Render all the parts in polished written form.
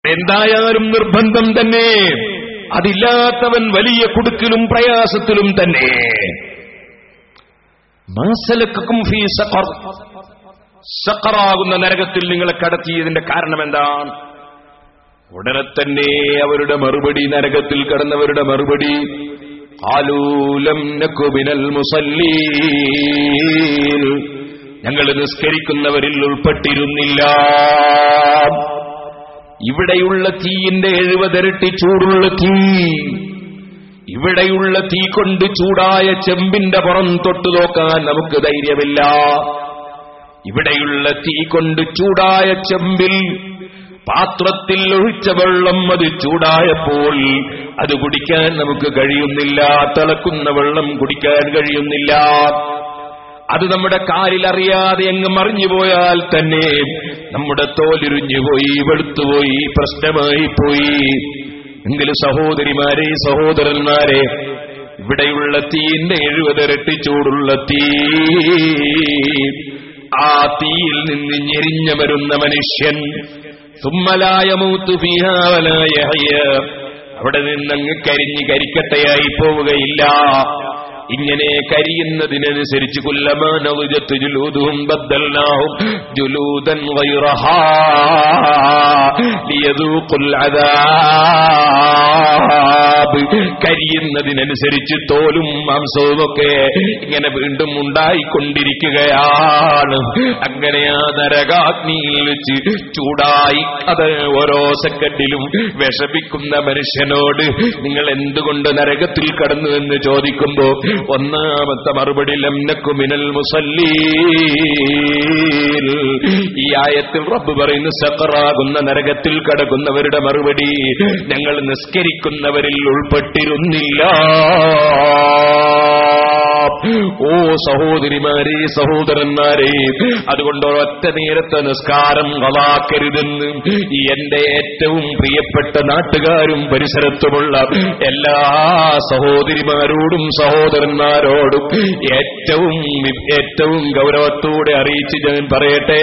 എന്തായാലും നിർബന്ധം തന്നെ. അതില്ലാത്തവൻ വലിയ കുടുക്കിലും പ്രയാസത്തിലും തന്നെ. മാസലക്കും ഫീ സഖർ, സഖറാകുന്ന നരകത്തിൽ നിങ്ങളെ കടത്തിയതിന്റെ കാരണം എന്താണ്? ഉടനെ തന്നെ അവരുടെ മറുപടി, നരകത്തിൽ കടന്നവരുടെ മറുപടി, ഖാലൂ ലം നകു മിനൽ മുസല്ലീൻ, ഞങ്ങൾ നിസ്കരിക്കുന്നവരിൽ ഉൾപ്പെട്ടിരുന്നില്ല. ഇവിടെയുള്ള തീയിന്റെ 70 ഇരട്ടി ചൂടുള്ള തീ, ഇവിടെയുള്ള തീ കൊണ്ട് ചൂടായ ചെമ്പിന്റെ പുറം തൊട്ടു നോക്കാൻ നമുക്ക് ധൈര്യമില്ല. ഇവിടെയുള്ള തീ കൊണ്ട് ചൂടായ ചെമ്പിൽ പാത്രത്തിൽ ഒഴിച്ച വെള്ളം അത് ചൂടായപ്പോൾ അത് കുടിക്കാൻ നമുക്ക് കഴിയുന്നില്ല. തിളക്കുന്ന വെള്ളം കുടിക്കാൻ കഴിയുന്നില്ല. അത് നമ്മുടെ കാലിൽ അറിയാതെ അങ്ങ് മറിഞ്ഞുപോയാൽ തന്നെ നമ്മുടെ തോലിരിഞ്ഞുപോയി, വെളുത്തുപോയി, പ്രശ്നമായി പോയി. എങ്കിലും സഹോദരിമാരെ, സഹോദരന്മാരെ, ഇവിടെയുള്ള തീയിന്റെ 70 ഇരട്ടി ചൂടുള്ള തീ, ആ തീയിൽ നിന്ന് ഞെരിഞ്ഞ വരുന്ന മനുഷ്യൻ, ثم لا يموت فيها ولا يحيى, അവിടെ നിന്നങ്ങ് കരിഞ്ഞ് കരിക്കട്ടയായി പോവുകയില്ല. ഇങ്ങനെ കരിയുന്നതിനനുസരിച്ച് കുല്ലമാ നളജത് ജുലൂദുഹും ബദ്ദൽനാഹും ജുലൂദൻ ഗൈറഹാ ലിയദൂഖുൽ അദാബ്, കരിയുന്നതിനനുസരിച്ച് തോലും മാംസവും ഒക്കെ ഇങ്ങനെ വീണ്ടും ഉണ്ടായിക്കൊണ്ടിരിക്കുകയാണ്. അങ്ങനെ ആ നരകാഗ്നിയിൽ വെച്ച് ചൂടായി അത് ഓരോ സെക്കൻഡിലും വിഷമിക്കുന്ന മനുഷ്യനോട് നിങ്ങൾ എന്തുകൊണ്ട് നരകത്തിൽ കടന്നു എന്ന് ചോദിക്കുമ്പോ ഒന്നാമത്തെ മറുപടി ലം നകു മിനൽ മുസല്ലീൻ. ഈ ആയത്തിൽ റബ്ബ് പറയുന്നു, സഖറാകുന്ന നരകത്തിൽ കടക്കുന്നവരുടെ മറുപടി, ഞങ്ങൾ നിസ്കരിക്കുന്നവരിൽ ഉൾപ്പെട്ടിരുന്നില്ല. ഓ സഹോദരിമാരെ, സഹോദരന്മാരെ, അതുകൊണ്ട് ഒറ്റ നേരത്തെ നിസ്കാരം കളാക്കരുതെന്ന് എന്റെ ഏറ്റവും പ്രിയപ്പെട്ട നാട്ടുകാരും പരിസരത്തുമുള്ള എല്ലാ സഹോദരിമാരോടും സഹോദരന്മാരോടും ഏറ്റവും ഗൗരവത്തോടെ അറിയിച്ച് ഞാൻ പറയട്ടെ.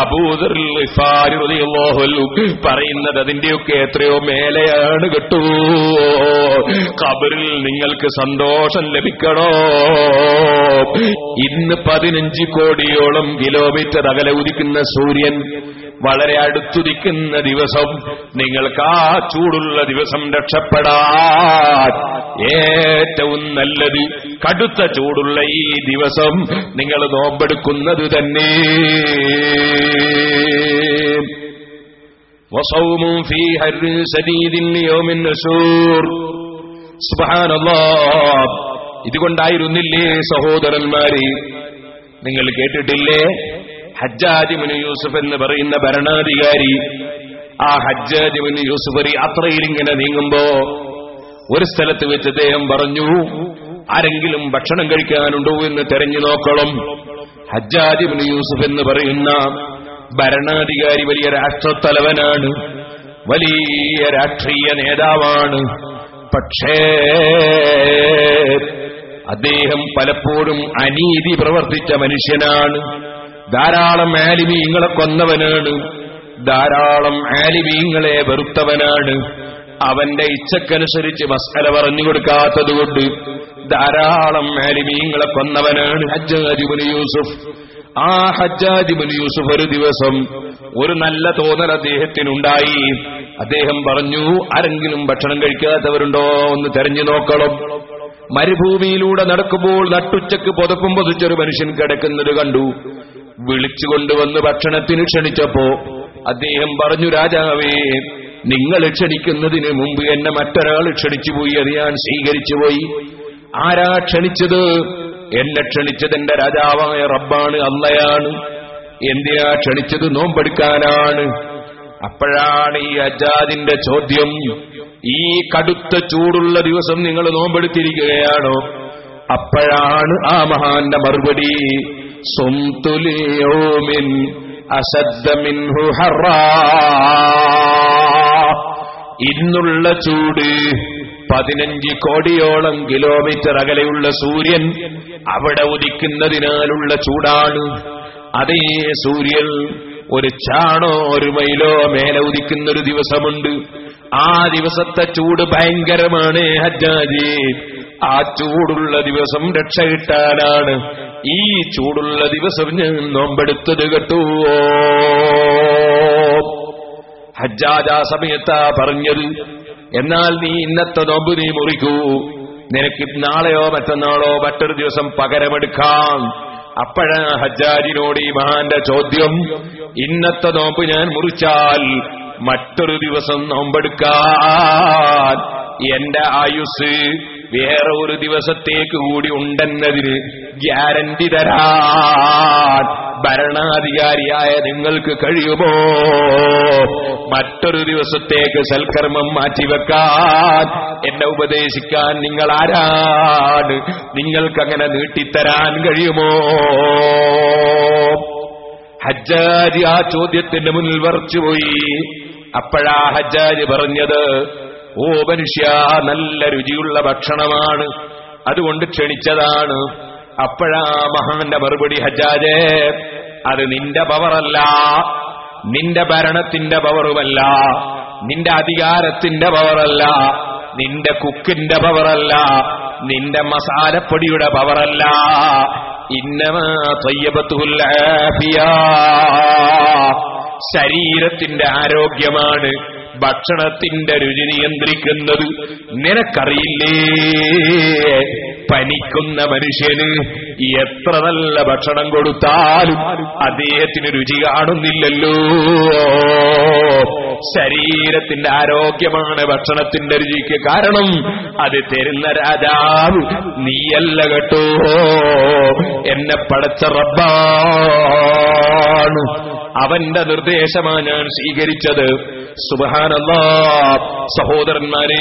അബൂദർ ഗിഫാരി റളിയല്ലാഹു അൻഹു പറയുന്നത് അതിന്റെയൊക്കെ എത്രയോ മേലെയാണ് കേട്ടോ. ഖബറിൽ നിങ്ങൾക്ക് സന്തോഷം ലഭിക്കണോ? ഇന്ന് 15 കോടിയോളം കിലോമീറ്റർ അകലെ ഉദിക്കുന്ന സൂര്യൻ വളരെ അടുത്തുദിക്കുന്ന ദിവസം, നിങ്ങൾക്ക് ആ ചൂടുള്ള ദിവസം രക്ഷപ്പെടാൻ ഏറ്റവും നല്ലത് കടുത്ത ചൂടുള്ള ഈ ദിവസം നിങ്ങൾ നോമ്പെടുക്കുന്നത് തന്നെ. വസൗമു ഫീ ഹർരി ശദീദിൻ യൗമിൻ നശൂർ. സുബ്ഹാനല്ലാഹ്. ഇതുകൊണ്ടായിരുന്നില്ലേ സഹോദരന്മാരെ, നിങ്ങൾ കേട്ടിട്ടില്ലേ ഹജ്ജാജ് ഇബ്നു യൂസുഫ് എന്ന് പറയുന്ന ഭരണാധികാരി, ആ ഹജ്ജാജ് ഇബ്നു യൂസുഫ് ഒരു യാത്രയിൽ ഇങ്ങനെ നീങ്ങുമ്പോ ഒരു സ്ഥലത്ത് വെച്ച് അദ്ദേഹം പറഞ്ഞു, ആരെങ്കിലും ഭക്ഷണം കഴിക്കാനുണ്ടോ എന്ന് തെരഞ്ഞു നോക്കണം. ഹജ്ജാജ് ഇബ്നു യൂസുഫ് എന്ന് പറയുന്ന ഭരണാധികാരി വലിയ രാഷ്ട്രത്തലവനാണ്, വലിയ രാഷ്ട്രീയ നേതാവാണ്. പക്ഷേ അദ്ദേഹം പലപ്പോഴും അനീതി പ്രവർത്തിച്ച മനുഷ്യനാണ്. ധാരാളം ആലിമീങ്ങളെ കൊന്നവനാണ്, ധാരാളം ആലിമീങ്ങളെ വെറുത്തവനാണ്. അവന്റെ ഇച്ഛക്കനുസരിച്ച് മസ്അല പറഞ്ഞു കൊടുക്കാത്തതുകൊണ്ട് ധാരാളം ആലിമീങ്ങളെ കൊന്നവനാണ് ഹജ്ജാജ് ഇബ്നു യൂസുഫ്. ആ ഹജ്ജാജ് ഇബ്നു യൂസുഫ് ഒരു ദിവസം ഒരു നല്ല തോന്നൽ അദ്ദേഹത്തിനുണ്ടായി. അദ്ദേഹം പറഞ്ഞു, ആരെങ്കിലും ഭക്ഷണം കഴിക്കാത്തവരുണ്ടോ ഒന്ന് തെരഞ്ഞു നോക്കണം. മരുഭൂമിയിലൂടെ നടക്കുമ്പോൾ നട്ടുച്ചക്ക് പുതപ്പും പൊതിച്ചൊരു മനുഷ്യൻ കിടക്കുന്നത് കണ്ടു. വിളിച്ചുകൊണ്ടുവന്ന് ഭക്ഷണത്തിന് ക്ഷണിച്ചപ്പോ അദ്ദേഹം പറഞ്ഞു, രാജാവേ, നിങ്ങൾ ക്ഷണിക്കുന്നതിന് മുമ്പ് എന്നെ മറ്റൊരാൾ ക്ഷണിച്ചുപോയി, അത് ഞാൻ സ്വീകരിച്ചുപോയി. ആരാ ക്ഷണിച്ചത്? എന്നെ ക്ഷണിച്ചത് എന്റെ രാജാവായ റബ്ബാണ്, അള്ളയാണ്. എന്തിനാ ക്ഷണിച്ചത്? നോമ്പെടുക്കാനാണ്. അപ്പോഴാണ് ഈ ഹജ്ജാജിന്റെ ചോദ്യം, ഈ കടുത്ത ചൂടുള്ള ദിവസം നിങ്ങൾ നോമ്പെടുത്തിരിക്കുകയാണോ? അപ്പോഴാണ് ആ മഹാന്റെ മറുപടി, സുംതു ലിയൗമിൻ അശദ്ദ മിൻഹു ഹറാ. ഇന്നുള്ള ചൂട് 15 കോടിയോളം കിലോമീറ്റർ അകലെയുള്ള സൂര്യൻ അവിടെ ഉദിക്കുന്നതിനാലുള്ള ചൂടാണ്. അതേ സൂര്യൻ ഒരു ചാണോ ഒരു മൈലോ മേലെ ഉദിക്കുന്നൊരു ദിവസമുണ്ട്. ആ ദിവസത്തെ ചൂട് ഭയങ്കരമാണ് ഹജ്ജാജി. ആ ചൂടുള്ള ദിവസം രക്ഷ കിട്ടാനാണ് ഈ ചൂടുള്ള ദിവസം ഞാൻ നോമ്പെടുത്തത് കേട്ടോ. ഹജ്ജാജ് ആ സമയത്താ പറഞ്ഞത്, എന്നാൽ നീ ഇന്നത്തെ നോമ്പ് നീ മുറിക്കൂ, നിനക്ക് നാളെയോ മറ്റന്നാളോ മറ്റൊരു ദിവസം പകരമെടുക്കാം. അപ്പോഴാ ഹജ്ജാജിനോട് ഈ മഹാന്റെ ചോദ്യം, ഇന്നത്തെ നോമ്പ് ഞാൻ മുറിച്ചാൽ മറ്റൊരു ദിവസം നോമ്പെടുക്കാൻ എന്റെ ആയുസ് വേറെ ഒരു ദിവസത്തേക്ക് കൂടി ഉണ്ടെന്നതിന് ഗ്യാരണ്ടി തരാൻ ഭരണാധികാരിയായ നിങ്ങൾക്ക് കഴിയുമോ? മറ്റൊരു ദിവസത്തേക്ക് സൽക്കർമ്മം മാറ്റിവെക്കാൻ എന്നെ ഉപദേശിക്കാൻ നിങ്ങൾ ആരാണ്? നിങ്ങൾക്കങ്ങനെ നീട്ടിത്തരാൻ കഴിയുമോ? ഹജ്ജാജ് ആ ചോദ്യത്തിന്റെ മുന്നിൽ വറച്ചുപോയി. അപ്പോഴാ ഹജ്ജാജ് പറഞ്ഞത്, ഓ മനുഷ്യ, നല്ല രുചിയുള്ള ഭക്ഷണമാണ്, അതുകൊണ്ട് ക്ഷണിച്ചതാണ്. അപ്പോഴാ മഹാന്റെ മറുപടി, ഹജ്ജാജേ, അത് നിന്റെ പവറല്ല, നിന്റെ ഭരണത്തിന്റെ പവറുമല്ല, നിന്റെ അധികാരത്തിന്റെ പവറല്ല, നിന്റെ കുക്കിന്റെ പവറല്ല, നിന്റെ മസാലപ്പൊടിയുടെ പവറല്ല. ഇന്നമാ തയ്യബത്തുൽ ആഫിയ, ശരീരത്തിന്റെ ആരോഗ്യമാണ് ഭക്ഷണത്തിന്റെ രുചി നിയന്ത്രിക്കുന്നത്. നിനക്കറിയില്ലേ, പനിക്കുന്ന മനുഷ്യന് എത്ര നല്ല ഭക്ഷണം കൊടുത്താലും അദ്ദേഹത്തിന് രുചി കാണുന്നില്ലല്ലോ. ശരീരത്തിന്റെ ആരോഗ്യമാണ് ഭക്ഷണത്തിന്റെ രുചിക്ക് കാരണം. അത് തരുന്ന രാജാവ് നീയല്ല കേട്ടോ, എന്നെ പടച്ച റബ്ബാണ്. അവന്റെ നിർദ്ദേശമാണ് ഞാൻ സ്വീകരിച്ചത്. സുബ്ഹാനല്ലാഹ്. സഹോദരന്മാരെ,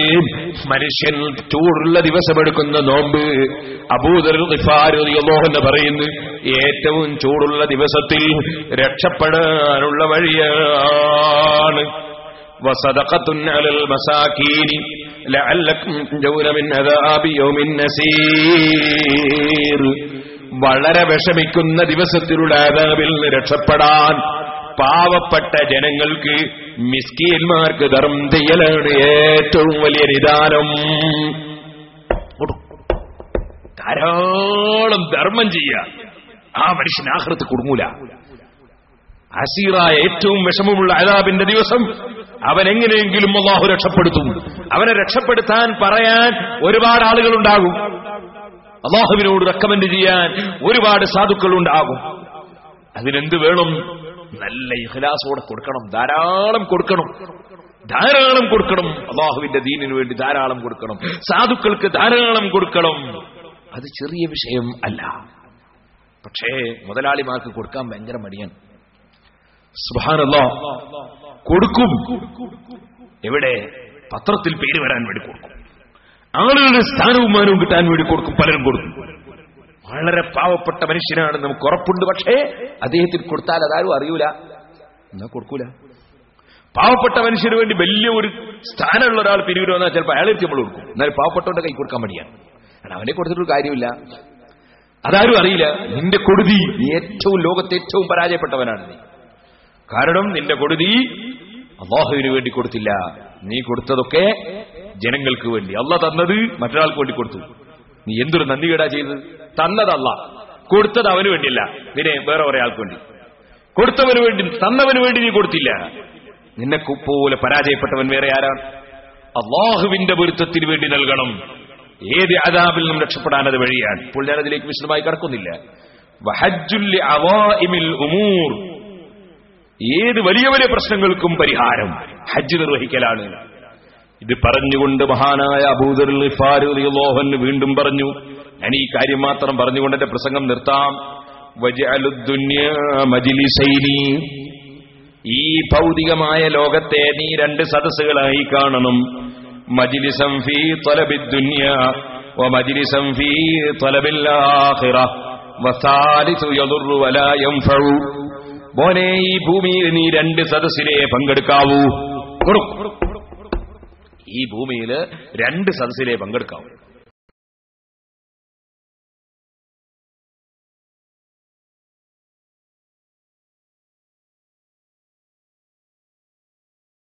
മനുഷ്യൻ ചൂടുള്ള ദിവസമെടുക്കുന്ന നോമ്പ് അബൂദർ ഗിഫാരി റളിയല്ലാഹു അൻഹു പറയുന്നു, ഏറ്റവും ചൂടുള്ള ദിവസത്തിൽ രക്ഷപ്പെടാനുള്ള വഴിയാണ്. വസദഖത്തുൻ അലൽ മസാകീനി ലഅല്ലക്കും തൻജൂന മിൻ അദാബി യൗമിൻ നസീർ. വളരെ വിഷമിക്കുന്ന ദിവസത്തിലുള്ള അദാബിൽ നിന്ന് രക്ഷപ്പെടാൻ പാവപ്പെട്ട ജനങ്ങൾക്ക്, മിസ്കീന്മാർക്ക് ധർമ്മം ചെയ്യലാണ് ഏറ്റവും വലിയ നിദാനം. ധാരാളം ധർമ്മം ചെയ്യുക, ആ മനുഷ്യൻ ആഖിറത്ത് കുടുങ്ങൂല. അസീറായ ഏറ്റവും വിഷമമുള്ള അദാബിന്റെ ദിവസം അവനെങ്ങനെയെങ്കിലും അല്ലാഹു രക്ഷപ്പെടുത്തും. അവനെ രക്ഷപ്പെടുത്താൻ പറയാൻ ഒരുപാട് ആളുകളുണ്ടാകും, അല്ലാഹുവിനോട് റെക്കമെൻഡ് ചെയ്യാൻ ഒരുപാട് സാധുക്കളുണ്ടാകും. അതിനെന്ത് വേണം? നല്ല ഇഖ്ലാസോടെ കൊടുക്കണം, ധാരാളം കൊടുക്കണം, ധാരാളം കൊടുക്കണം. അല്ലാഹുവിന്റെ ദീനിനു വേണ്ടി ധാരാളം കൊടുക്കണം, സാധുക്കൾക്ക് ധാരാളം കൊടുക്കണം. അത് ചെറിയ വിഷയം അല്ല. പക്ഷേ മുതലാളിമാർക്ക് കൊടുക്കാൻ ഭയങ്കര മടിയാണ്. സുബ്ഹാനല്ലാഹ്, കൊടുക്കും. എവിടെ? പത്രത്തിൽ പേര് വരാൻ വേണ്ടി കൊടുക്കും, ആളുകളുടെ സ്ഥാനവും മാനവും കിട്ടാൻ വേണ്ടി കൊടുക്കും, പലരും കൊടുക്കും. വളരെ പാവപ്പെട്ട മനുഷ്യനാണ്, നമുക്ക് ഉറപ്പുണ്ട്. പക്ഷേ അദ്ദേഹത്തിന് കൊടുത്താൽ അതാരും അറിയൂല, എന്നാ കൊടുക്കൂല. പാവപ്പെട്ട മനുഷ്യന് വേണ്ടി വലിയ ഒരു സ്ഥാനമുള്ള ഒരാൾ പിരിവിന് വന്നാൽ ചിലപ്പോൾ അയാളേക്ക് നമ്മൾ കൊടുക്കും, എന്നാൽ പാവപ്പെട്ടവന്റെ കൈ കൊടുക്കാൻ മടിയാണ്. അവനെ കൊടുത്തിട്ടൊരു കാര്യമില്ല, അതാരും അറിയില്ല. നിന്റെ കൊടുതി, നീ ഏറ്റവും ലോകത്തെ ഏറ്റവും പരാജയപ്പെട്ടവനാണ് നീ. കാരണം നിന്റെ കൊടുതി അല്ലാഹുവിന് വേണ്ടി കൊടുത്തില്ല, നീ കൊടുത്തതൊക്കെ ജനങ്ങൾക്ക് വേണ്ടി. അല്ലാഹ് തന്നത് മറ്റൊരാൾക്ക് വേണ്ടി കൊടുത്തു. നീ എന്തൊരു നന്ദികേടാ ചെയ്തത്? തന്നത് അല്ലാഹ്, കൊടുത്തത് അവന് വേണ്ടിയല്ല, നിന്നെ വേറെ ഒരാൾക്ക് വേണ്ടി. കൊടുത്തവന് വേണ്ടി, തന്നവന് വേണ്ടി നീ കൊടുത്തില്ല. നിന്നെ പോലെ പരാജയപ്പെട്ടവൻ വേറെ ആരാണ്? അല്ലാഹുവിന്റെ പൊരുത്തത്തിന് വേണ്ടി നൽകണം. ഏത് അദാബിൽ നിന്നും രക്ഷപ്പെടാൻ അത് വഴിയാണ്. ഇപ്പോൾ ഞാൻ അതിലേക്ക് വിശദമായി കടക്കുന്നില്ല. വഹജ്ജുൽ അവാഇമിൽ ഉമൂർ, ഏത് വലിയ വലിയ പ്രശ്നങ്ങൾക്കും പരിഹാരം ഹജ്ജ് നിർവഹിക്കലാണ്. ഇത് പറഞ്ഞുകൊണ്ട് മഹാനായ അബൂദർ ഗിഫാരി റളിയല്ലാഹു അൻഹു വീണ്ടും പറഞ്ഞു, ഞാൻ ഈ കാര്യം മാത്രം പറഞ്ഞുകൊണ്ട് എന്റെ പ്രസംഗം നിർത്താം. വജഅലുദ് ദുനിയാ മജ്ലിസൈനി, ഈ ഭൗതികമായ ലോകത്തെ നീ രണ്ട് സദസ്സുകളായി കാണണം. മജ്ലിസൻ ഫീ തലബിദ് ദുനിയാ വ മജ്ലിസൻ ഫീ തലബിൽ ആഖിറ വസാലിസു യദുറു വലാ യൻഫഉ. മോനെ, ഈ ഭൂമിയിൽ നീ രണ്ട് സദസ്സിലെ പങ്കെടുക്കാവൂ. ഈ ഭൂമിയിൽ രണ്ട് സദസ്സിലെ പങ്കെടുക്കാവൂ.